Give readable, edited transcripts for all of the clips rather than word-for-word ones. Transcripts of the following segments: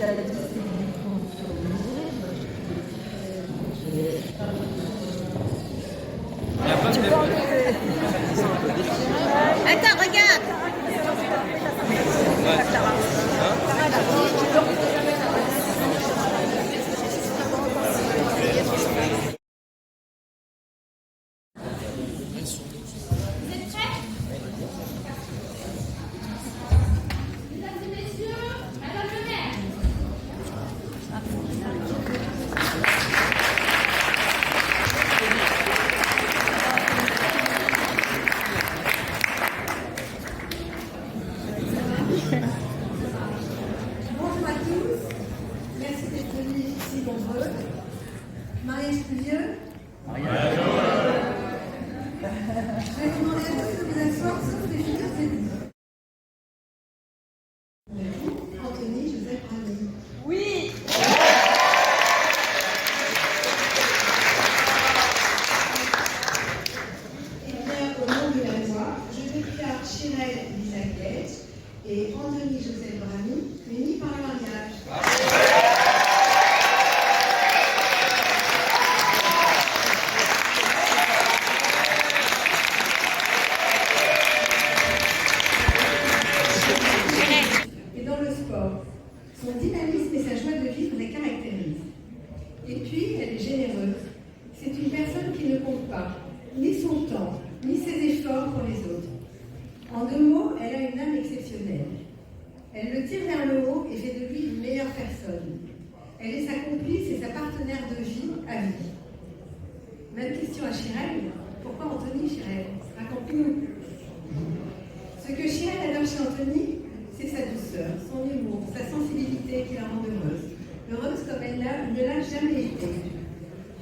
Attends, regarde. Bonjour à tous, merci d'être venus ici nombreux. Mariage pluvieux. Je vais vous demander à tous de vous asseoir sauf les filles et Anthony Joseph Rami. Oui. Et bien, au nom de la loi, je déclare Chirel Elisabeth et Anthony Joseph Rami unis par le mariage. Et dans le sport, son dynamisme et sa joie de vivre les caractérisent. Et puis, elle est généreuse. C'est une personne qui ne compte pas, ni son temps, ni ses efforts pour les autres. En 2 mots, elle a une âme exceptionnelle. Elle le tire vers le haut et fait de lui une meilleure personne. Elle est sa complice et sa partenaire de vie à vie. Même question à Chirel. Pourquoi Anthony, Chirel? Raconte-nous. Ce que Chirel adore chez Anthony, c'est sa douceur, son humour, sa sensibilité qui la rend heureuse. Heureuse comme elle ne l'a jamais été.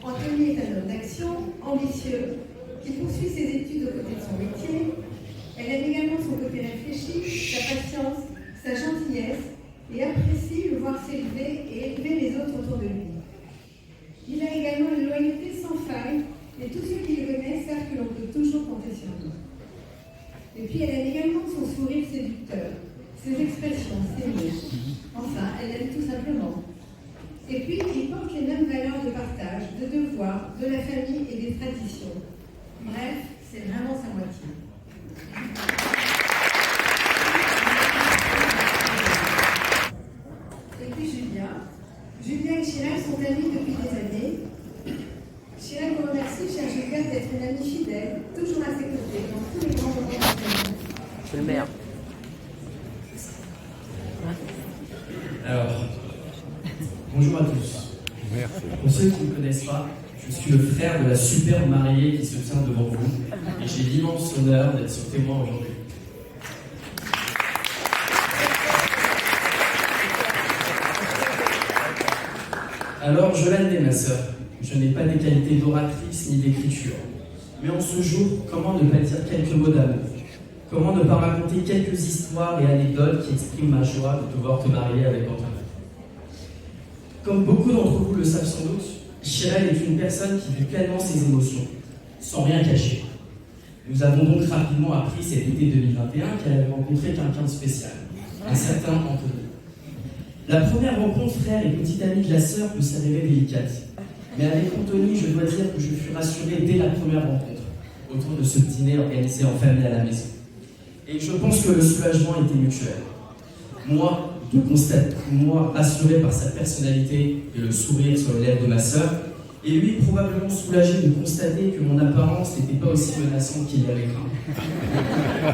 Anthony est un homme d'action, ambitieux, qui poursuit ses études aux côtés de son métier. Elle aime également son côté réfléchi, sa patience, sa gentillesse et apprécie le voir s'élever et élever les autres autour de lui. Il a également une loyauté sans faille et tous ceux qui le connaissent savent que l'on peut toujours compter sur lui. Et puis elle aime également son sourire séducteur, ses expressions, ses mots. Enfin, elle aime tout simplement. Et puis, il porte les mêmes valeurs de partage, de devoir, de la famille et des traditions. Bref, c'est vraiment sa moitié. Et puis Julia et Chirel sont amies depuis des années. Chirel vous remercie, chère Julia, d'être une amie fidèle, toujours à ses côtés, dans tous les grands moments de sa vie. C'est le maire. Alors, bonjour à tous. Merci. Pour ceux qui ne me connaissent pas, je suis le frère de la superbe mariée qui se tient devant vous et j'ai l'immense honneur d'être son témoin aujourd'hui. Alors, Jolande est ma sœur. Je n'ai pas des qualités d'oratrice ni d'écriture. Mais en ce jour, comment ne pas dire quelques mots d'amour? Comment ne pas raconter quelques histoires et anecdotes qui expriment ma joie de pouvoir te marier avec Antoine? Comme beaucoup d'entre vous le savent sans doute, Chirel est une personne qui vit pleinement ses émotions, sans rien cacher. Nous avons donc rapidement appris cet été 2021 qu'elle avait rencontré quelqu'un de spécial, un certain Anthony. La première rencontre frère et petite amie de la sœur peut s'avérer délicate. Mais avec Anthony, je dois dire que je fus rassuré dès la première rencontre, autour de ce dîner organisé en famille à la maison. Et je pense que le soulagement était mutuel. Moi, rassuré par sa personnalité et le sourire sur les lèvres de ma sœur, et lui probablement soulagé de constater que mon apparence n'était pas aussi menaçante qu'il y avait craint.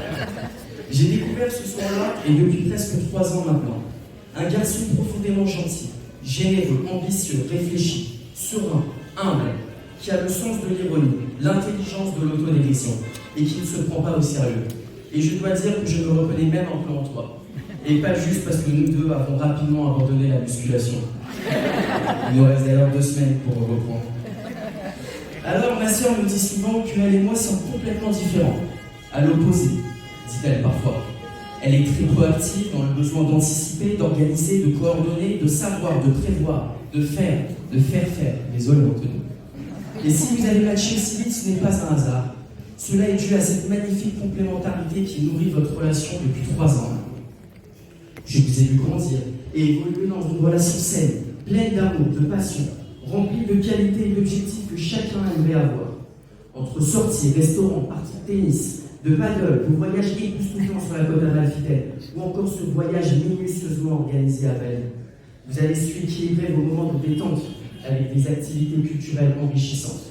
J'ai découvert ce soir-là, et depuis presque 3 ans maintenant, un garçon profondément gentil, généreux, ambitieux, réfléchi, serein, humble, qui a le sens de l'ironie, l'intelligence de l'autodérision, et qui ne se prend pas au sérieux. Et je dois dire que je me reconnais même un peu en toi. Et pas juste parce que nous deux avons rapidement abandonné la musculation. Il nous reste d'ailleurs 2 semaines pour reprendre. Alors ma sœur me dit souvent qu'elle et moi sommes complètement différents. À l'opposé, dit-elle parfois. Elle est très proactive dans le besoin d'anticiper, d'organiser, de coordonner, de savoir, de prévoir, de faire faire. Désolé Anthony. Et si vous avez matché si vite, ce n'est pas un hasard. Cela est dû à cette magnifique complémentarité qui nourrit votre relation depuis 3 ans. Je vous ai vu grandir et évoluer dans une relation saine, pleine d'amour, de passion, remplie de qualités et d'objectifs que chacun aimerait avoir. Entre sorties, restaurants, parties de tennis, de paddle, de voyages époustouflants sur la côte amalfitaine, ou encore ce voyage minutieusement organisé à Bali. Vous allez su équilibrer vos moments de détente avec des activités culturelles enrichissantes.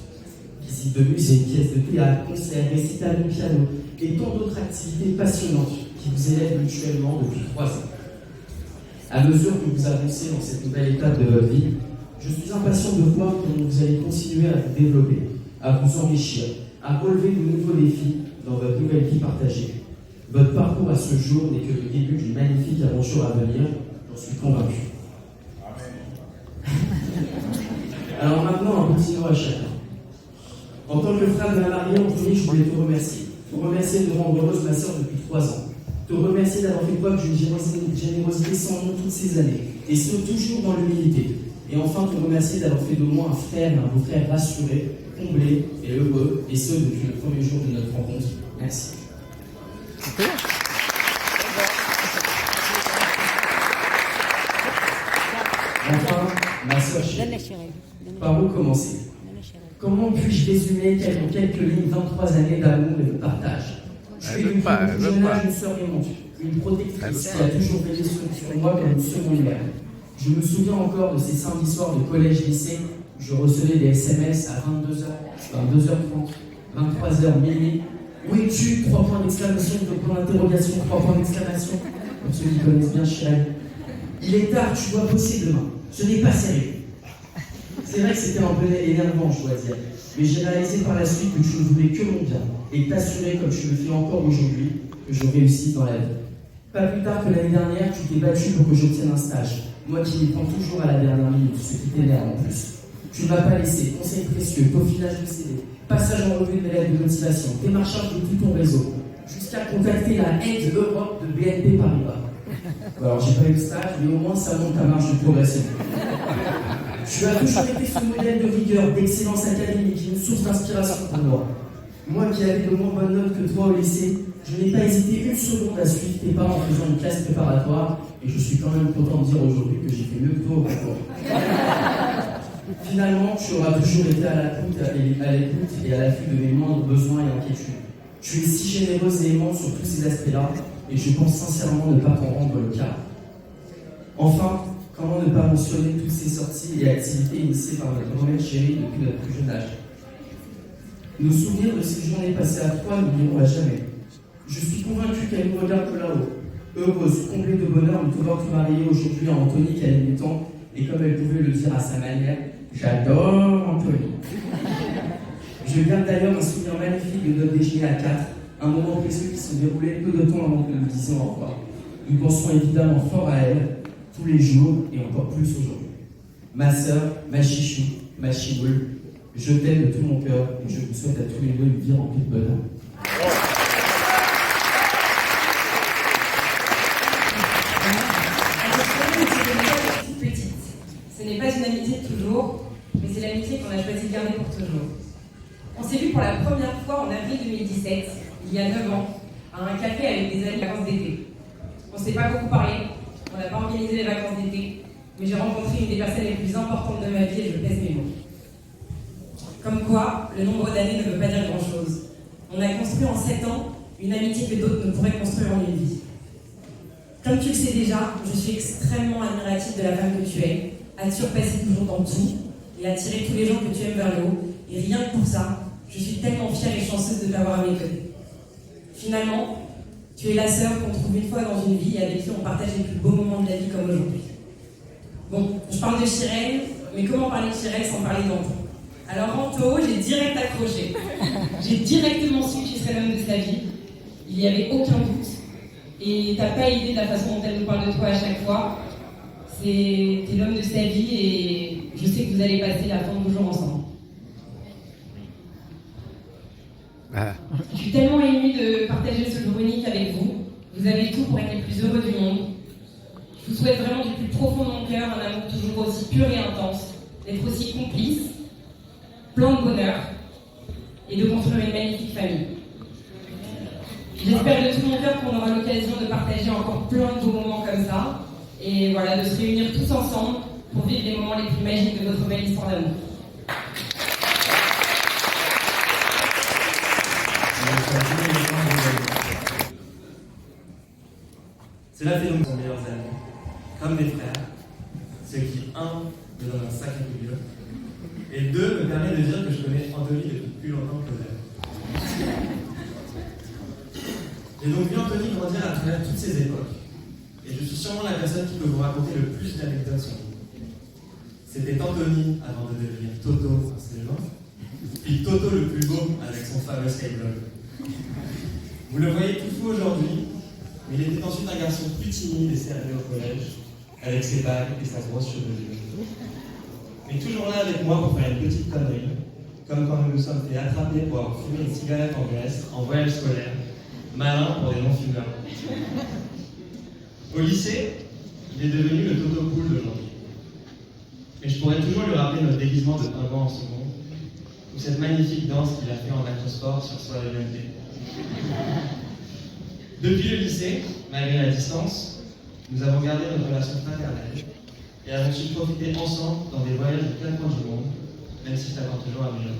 Visite de musées, pièces de théâtre, concerts, récitals de piano et tant d'autres activités passionnantes qui vous élèvent mutuellement depuis 3 ans. À mesure que vous avancez dans cette nouvelle étape de votre vie, je suis impatient de voir comment vous allez continuer à vous développer, à vous enrichir, à relever de nouveaux défis dans votre nouvelle vie partagée. Votre parcours à ce jour n'est que le début d'une magnifique aventure à venir, j'en suis convaincu. Alors maintenant, un petit mot à chacun. En tant que frère de la mariée, Anthony, je voulais te remercier. Te remercier de rendre heureuse ma sœur depuis 3 ans. Te remercier d'avoir fait preuve d'une générosité sans nom toutes ces années, et ce, toujours dans l'humilité. Et enfin, te remercier d'avoir fait de moi un frère et un beau-frère rassuré, comblé et heureux, et ce, depuis le premier jour de notre rencontre. Merci. Enfin, ma sœur chérie, par où commencer? Comment puis-je résumer en quelques lignes 23 années d'amour et de partage? Je suis depuis le jeune âge une sœur aimante, une protectrice qui a toujours veillé sur moi comme une seconde mère. Je me souviens encore de ces samedis soirs de collège-lycée où je recevais des SMS à 22h, 22h30, 23h, minuit. Où es-tu? 3 points d'exclamation, 2 points d'interrogation, 3 points d'exclamation. Pour ceux qui connaissent bien Chirel. Il est tard, tu dois bosser demain. Ce n'est pas sérieux. C'est vrai que c'était un peu énervant, je dois dire. Mais j'ai réalisé par la suite que tu ne voulais que mon bien et t'assurer, comme tu le fais encore aujourd'hui, que je réussis dans la vie. Pas plus tard que l'année dernière, tu t'es battu pour que j'obtienne un stage. Moi qui m'y prends toujours à la dernière minute, ce qui t'énerve en plus. Tu ne m'as pas laissé, conseils précieux, peaufinage de CD, passage en revue de mes lettres de motivation, démarchage de tout ton réseau, jusqu'à contacter la aide Europe de BNP Paribas. Alors j'ai pas eu le stage, mais au moins ça monte ta marge de progression. Tu as toujours été ce modèle de rigueur, d'excellence académique, une source d'inspiration pour moi. Moi qui avais de moins bonnes notes que toi au lycée, je n'ai pas hésité une seconde à suivre tes pas en faisant une classe préparatoire, et je suis quand même content de dire aujourd'hui que j'ai fait mieux que toi au concours. Finalement, tu auras toujours été à l'écoute et à l'affût de mes moindres besoins et inquiétudes. Tu es si généreuse et aimante sur tous ces aspects-là, et je pense sincèrement ne pas t'en rendre le cas. Enfin, comment ne pas mentionner toutes ces sorties et activités initiées par notre grand-mère chérie depuis notre plus jeune âge. Nos souvenirs de ces journées passées à 3 n'oublieront à jamais. Je suis convaincu qu'elle nous regarde de là-haut, heureuse, comblée de bonheur de pouvoir te marier aujourd'hui à Anthony qu'elle aimait tant, et comme elle pouvait le dire à sa manière, j'adore Anthony. Je garde d'ailleurs un souvenir magnifique de notre déjeuner à 4, un moment précieux qui se déroulait peu de temps avant que nous disions au revoir. Nous pensons évidemment fort à elle, tous les jours et encore plus aujourd'hui. Ma sœur, ma chichou, ma chiboule, je t'aime de tout mon cœur et je vous souhaite à tous les deux une vie remplie de bonheur. Ce n'est pas une amitié de toujours, mais c'est l'amitié qu'on a choisi de garder pour toujours. On s'est vu pour la première fois en avril 2017, il y a 9 ans, à un café avec des amis de vacances d'été. On ne s'est pas beaucoup parlé, on n'a pas organisé les vacances d'été, mais j'ai rencontré une des personnes les plus importantes de ma vie et je pèse mes mots. Comme quoi, le nombre d'années ne veut pas dire grand-chose. On a construit en 7 ans une amitié que d'autres ne pourraient construire en une vie. Comme tu le sais déjà, je suis extrêmement admirative de la femme que tu es, à te surpasser toujours dans tout et à tirer tous les gens que tu aimes vers le haut. Et rien que pour ça, je suis tellement fière et chanceuse de t'avoir à mes côtés. Finalement, tu es la sœur qu'on trouve une fois dans une vie et avec qui on partage les plus beaux moments de la vie comme aujourd'hui. Bon, je parle de Chirel, mais comment parler de Chirel sans parler d'Anto? Alors Anto, j'ai direct accroché. J'ai directement su que tu serais l'homme de sa vie. Il n'y avait aucun doute. Et t'as pas idée de la façon dont elle nous parle de toi à chaque fois. T'es l'homme de sa vie et je sais que vous allez passer la fin de vos jours ensemble. Je suis tellement émue de partager ce jour unique avec vous. Vous avez tout pour être les plus heureux du monde. Je vous souhaite vraiment du plus profond de mon cœur un amour toujours aussi pur et intense, d'être aussi complice, plein de bonheur et de construire une magnifique famille. J'espère de tout mon cœur qu'on aura l'occasion de partager encore plein de beaux moments comme ça. Et voilà, de se réunir tous ensemble pour vivre les moments les plus magiques de votre belle histoire d'amour. Cela fait donc nos meilleurs amis, comme des frères, ce qui, un, me donne un sacré coup de vieux, et deux, me permet de dire que je connais Anthony depuis plus longtemps que Joseph. J'ai donc vu Anthony grandir à travers toutes ces époques, et je suis sûrement la personne qui peut vous raconter le plus d'anecdotes sur lui. C'était Anthony avant de devenir Toto en séjour, puis Toto le plus beau avec son fameux skyblog. Vous le voyez tout fou aujourd'hui, mais il était ensuite un garçon plus timide et sérieux au collège, avec ses bagues et sa grosse chevelure. Mais toujours là avec moi pour faire une petite connerie, comme quand nous nous sommes fait attraper pour avoir fumé une cigarette en Grèce, en voyage scolaire, malin pour des non-fumeurs. Au lycée, il est devenu le Toto cool d'aujourd'hui. Et je pourrais toujours lui rappeler notre déguisement de pingouin en second, ou cette magnifique danse qu'il a fait en acrosport sur Soir de l'UMP. Depuis le lycée, malgré la distance, nous avons gardé notre relation fraternelle et avons su profiter ensemble dans des voyages de plein coins du monde, même si ça prend toujours à meilleur.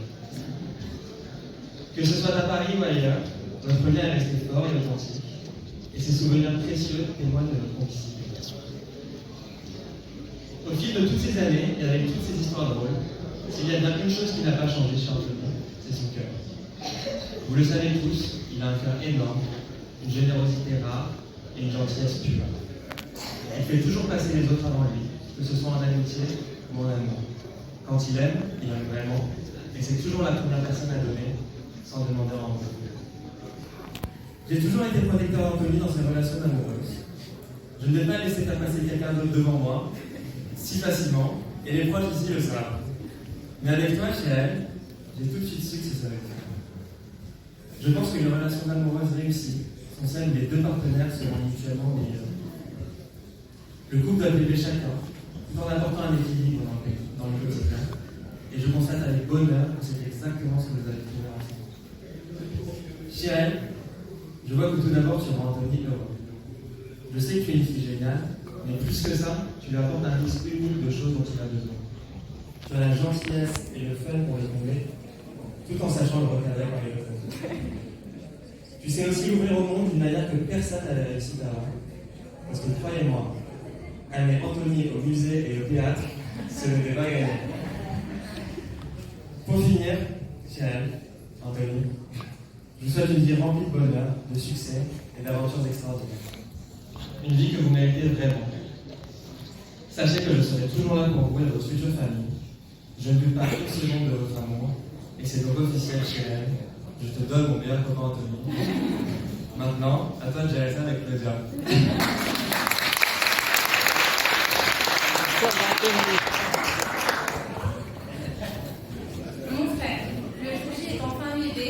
Que ce soit à Paris ou ailleurs, notre lien est resté fort et authentique, et ces souvenirs précieux témoignent de notre complicité. Au fil de toutes ces années, et avec toutes ces histoires drôles, s'il y a bien une chose qui n'a pas changé chez Anthony, c'est son cœur. Vous le savez tous, il a un cœur énorme, une générosité rare et une gentillesse pure. Il fait toujours passer les autres avant lui, que ce soit en amitié ou en amour. Quand il aime vraiment, et c'est toujours la première personne à donner, sans demander en retour. J'ai toujours été protecteur d'Anthony dans ses relations amoureuses. Je ne vais pas laisser faire passer quelqu'un d'autre devant moi, si facilement, et les proches ici le savent. Mais avec toi, chez elle, j'ai tout de suite su que ce serait toi. Je pense que les relations amoureuses réussies sont celles où les deux partenaires seront mutuellement meilleurs. Le couple doit aider chacun, tout en apportant un équilibre dans le quotidien. Et je constate avec bonheur que c'est exactement ce que vous avez trouvé ensemble. Chez elle, je vois que tout d'abord tu rends Anthony heureux. Je sais que tu es une fille géniale, mais plus que ça, tu lui apportes un liste unique de choses dont il a besoin. Tu as la gentillesse et le fun pour les combler, tout en sachant le recadrer quand il le faut. Tu sais aussi l'ouvrir au monde d'une manière que personne n'avait réussi avant. Parce que croyez-moi, amener Anthony au musée et au théâtre, ce n'était pas gagné. Pour finir, chère Anthony, je vous souhaite une vie remplie de bonheur, de succès et d'aventures extraordinaires. Une vie que vous méritez vraiment. Sachez que je serai toujours là pour vous et votre future famille. Je ne doute pas une seconde de votre amour, et c'est donc officiel chez elle. Je te donne mon meilleur copain Anthony. Maintenant, à toi de gérer ça avec plaisir. Mon frère, le jour J est enfin arrivé.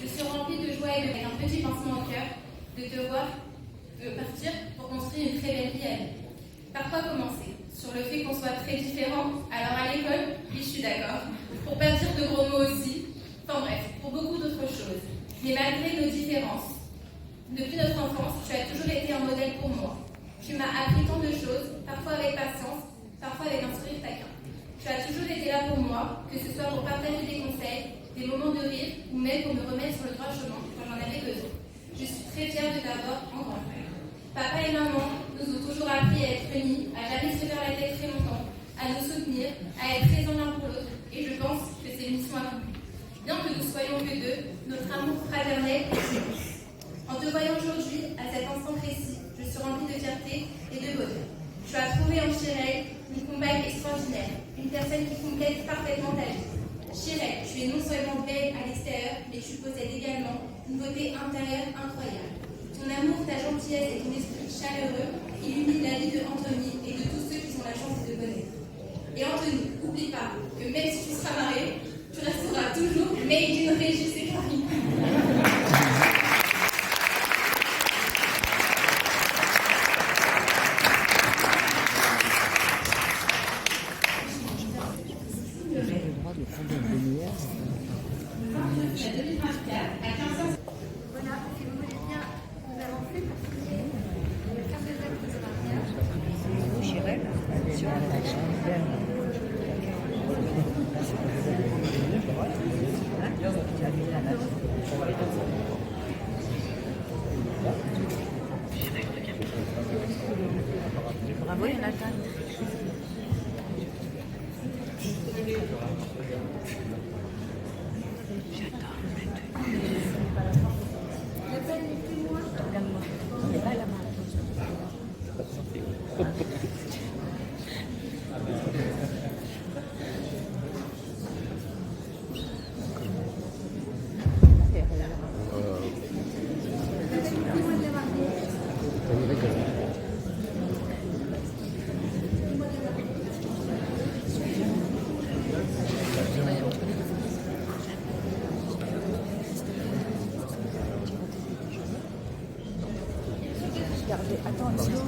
Je suis remplie de joie et avec un petit pincement au cœur de te voir partir pour construire une très belle vie à vie. Par quoi commencer? Sur le fait qu'on soit très différents. Alors à l'école, oui, je suis d'accord. Pour pas dire de gros mots aussi. Enfin bref, pour beaucoup d'autres choses. Mais malgré nos différences, depuis notre enfance, tu as toujours été un modèle pour moi. Tu m'as appris tant de choses, parfois avec patience, parfois avec un sourire taquin. Tu as toujours été là pour moi, que ce soit pour partager des conseils, des moments de rire, ou même pour me remettre sur le droit chemin quand j'en avais besoin. Je suis très fière de t'avoir en grand frère. Papa et maman nous ont toujours appris à être unis, à jamais se faire la tête très longtemps, à nous soutenir, à être présents l'un pour l'autre, et je pense que c'est une mission accomplie. Bien que nous soyons que deux, notre amour fraternel est immense. En te voyant aujourd'hui, à cet instant précis, je suis remplie de fierté et de bonheur. Tu as trouvé en Chirel une compagne extraordinaire, une personne qui complète parfaitement ta vie. Chirel, tu es non seulement belle à l'extérieur, mais tu possèdes également une beauté intérieure incroyable. Ton amour, ta gentillesse et ton esprit chaleureux illuminent la vie de Anthony et de tous ceux qui ont la chance de te connaître. Et Anthony, n'oublie pas que même si tu seras marié, tu resteras toujours made in Régis et Carrie. Voilà, si vous voulez bien nous avancer, parce que le quart de l'heure de mariage. Bravo, Jonathan. Attention.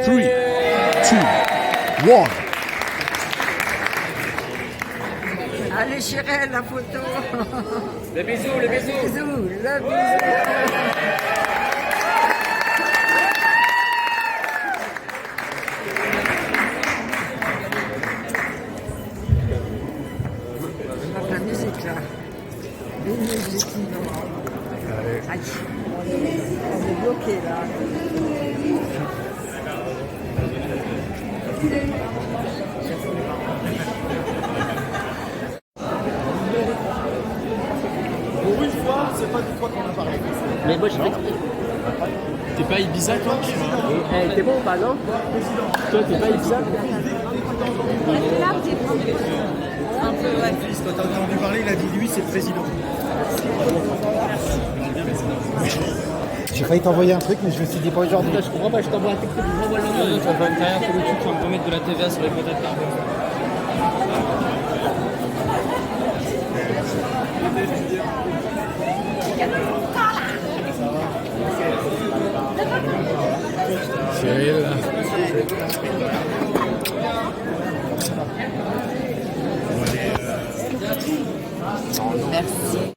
Three, two, one. Allez, Chirel, la photo. Le bisou, le bisou. Bisous, le bisou. La musique là. Les musiques. Aïe. On est bloqué là. Pour une fois, c'est pas de toi qu'on a parlé. Mais moi, je fais. T'es pas Ibiza, toi? T'es bon ou pas, non? Toi, t'es pas Ibiza? Un peu, ouais. Quand t'as entendu parler, il a dit lui, c'est le président. J'ai failli t'envoyer un truc, mais je me suis dit pas aujourd'hui. Je comprends pas, je t'envoie un texte, je m'envoie le nom. Tu vas faire une carrière sur YouTube, tu vas me promettre de la TVA sur les patates carbone. Merci.